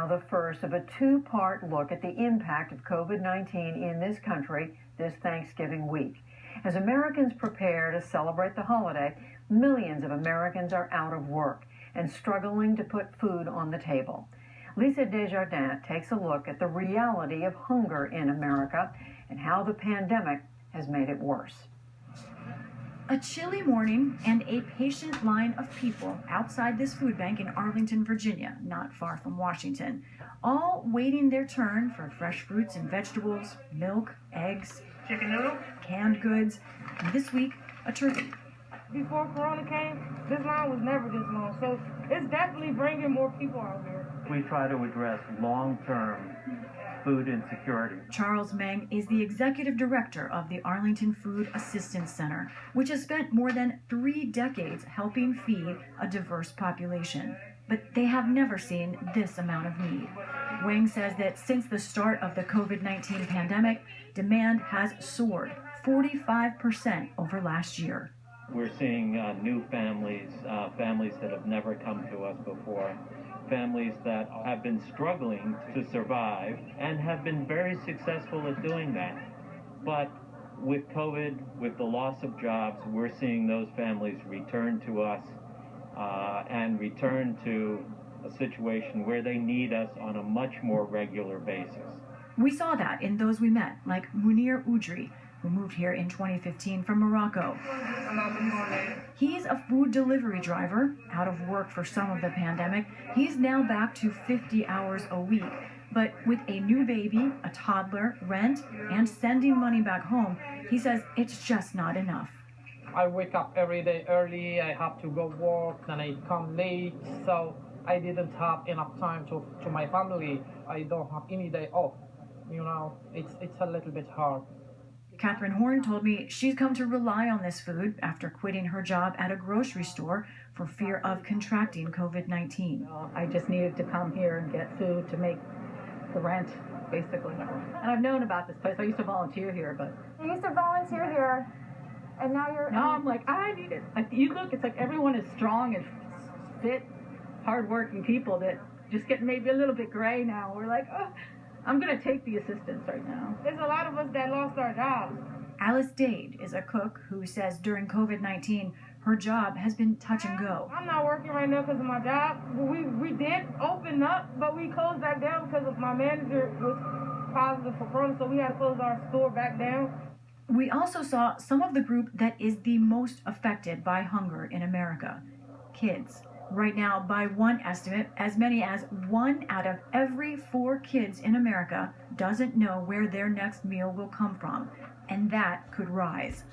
the first of a two-part look at the impact of COVID-19 in this country this Thanksgiving week. As Americans prepare to celebrate the holiday, millions of Americans are out of work and struggling to put food on the table. Lisa Desjardins takes a look at the reality of hunger in America and how the pandemic has made it worse. A chilly morning and a patient line of people outside this food bank in Arlington, Virginia, not far from Washington, all waiting their turn for fresh fruits and vegetables, milk, eggs, chicken noodle, canned goods, and this week, a turkey. Before Corona came, this line was never this long, so it's definitely bringing more people out here. We try to address long-term food insecurity. Charles Meng is the executive director of the Arlington Food Assistance Center, which has spent more than 3 decades helping feed a diverse population. But they have never seen this amount of need. Wang says that since the start of the COVID-19 pandemic, demand has soared 45% over last year. We're seeing new families, families that have never come to us before, families that have been struggling to survive and have been very successful at doing that. But with COVID, with the loss of jobs, we're seeing those families return to us and return to a situation where they need us on a much more regular basis. We saw that in those we met, like Munir Udri, who moved here in 2015 from Morocco. He's a food delivery driver, out of work for some of the pandemic. He's now back to 50 hours a week. But with a new baby, a toddler, rent, and sending money back home, he says it's just not enough. I wake up every day early, I have to go work, and I come late, so I didn't have enough time to my family. I don't have any day off. You know, it's a little bit hard. Catherine Horn told me she's come to rely on this food after quitting her job at a grocery store for fear of contracting COVID-19. I just needed to come here and get food to make the rent, basically. And I've known about this place. I used to volunteer here, but... You used to volunteer here, and now you're... Now I'm like, I need it. Like, you look, it's like everyone is strong and fit, hardworking people that just get maybe a little bit gray now. We're like, oh, I'm going to take the assistance right now. There's a lot of us that lost our jobs. Alice Dade is a cook who says during COVID-19, her job has been touch and go. I'm not working right now because of my job. We did open up, but we closed back down because of my manager was positive for Corona, so we had to close our store back down. We also saw some of the group that is the most affected by hunger in America, kids. Right now, by one estimate, as many as 1 out of every 4 kids in America doesn't know where their next meal will come from, and that could rise.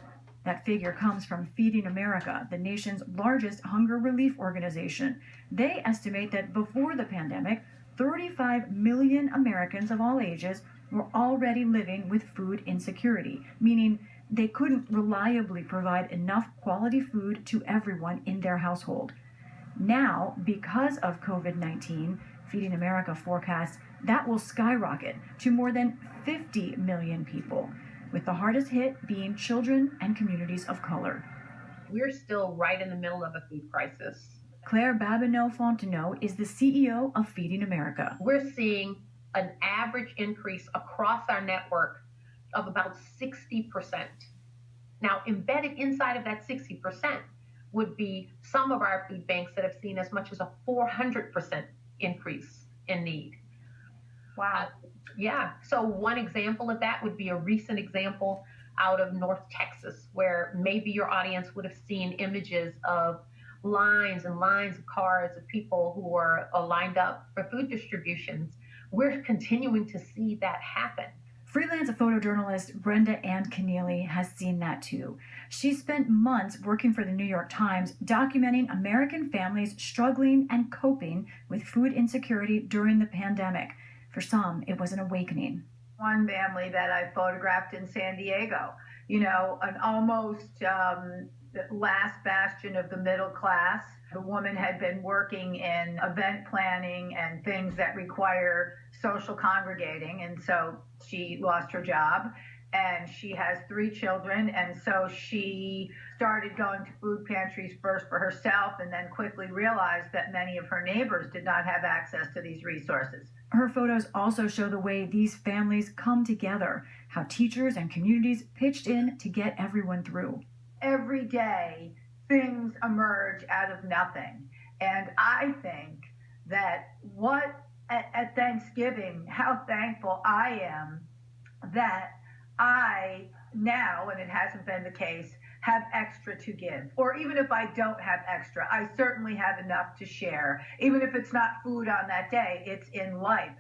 That figure comes from Feeding America, the nation's largest hunger relief organization. They estimate that before the pandemic, 35 million Americans of all ages were already living with food insecurity, meaning they couldn't reliably provide enough quality food to everyone in their household. Now, because of COVID-19, Feeding America forecasts that will skyrocket to more than 50 million people, with the hardest hit being children and communities of color. We're still right in the middle of a food crisis. Claire Babineau-Fontenot is the CEO of Feeding America. We're seeing an average increase across our network of about 60%. Now, embedded inside of that 60% would be some of our food banks that have seen as much as a 400% increase in need. Wow. Yeah. So one example of that would be a recent example out of North Texas, where maybe your audience would have seen images of lines and lines of cars of people who are lined up for food distributions. We're continuing to see that happen. Freelance photojournalist Brenda Ann Keneally has seen that too. She spent months working for the New York Times documenting American families struggling and coping with food insecurity during the pandemic. For some, it was an awakening. One family that I photographed in San Diego, you know, an almost last bastion of the middle class. The woman had been working in event planning and things that require social congregating, and so she lost her job and she has 3 children, and so she started going to food pantries first for herself and then quickly realized that many of her neighbors did not have access to these resources. Her photos also show the way these families come together, how teachers and communities pitched in to get everyone through. Every day, things emerge out of nothing. And I think that at Thanksgiving, how thankful I am that I now, and it hasn't been the case, have extra to give. Or even if I don't have extra, I certainly have enough to share. Even if it's not food on that day, it's in life.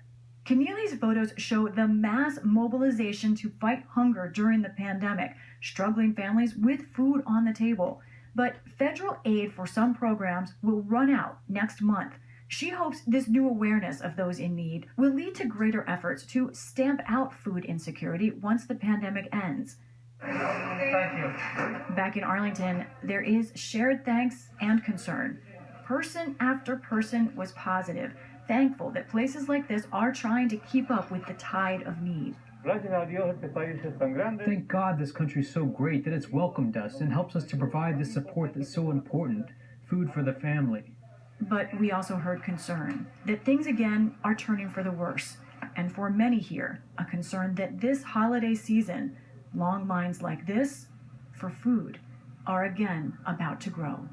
Keneally's photos show the mass mobilization to fight hunger during the pandemic, struggling families with food on the table. But federal aid for some programs will run out next month. She hopes this new awareness of those in need will lead to greater efforts to stamp out food insecurity once the pandemic ends. Thank you. Back in Arlington, there is shared thanks and concern. Person after person was positive, thankful that places like this are trying to keep up with the tide of need. Thank God this country is so great that it's welcomed us and helps us to provide the support that's so important, food for the family. But we also heard concern that things again are turning for the worse. And for many here, a concern that this holiday season, long lines like this for food are again about to grow.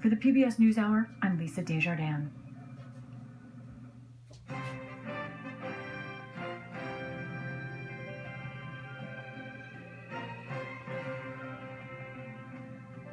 For the PBS NewsHour, I'm Lisa Desjardins.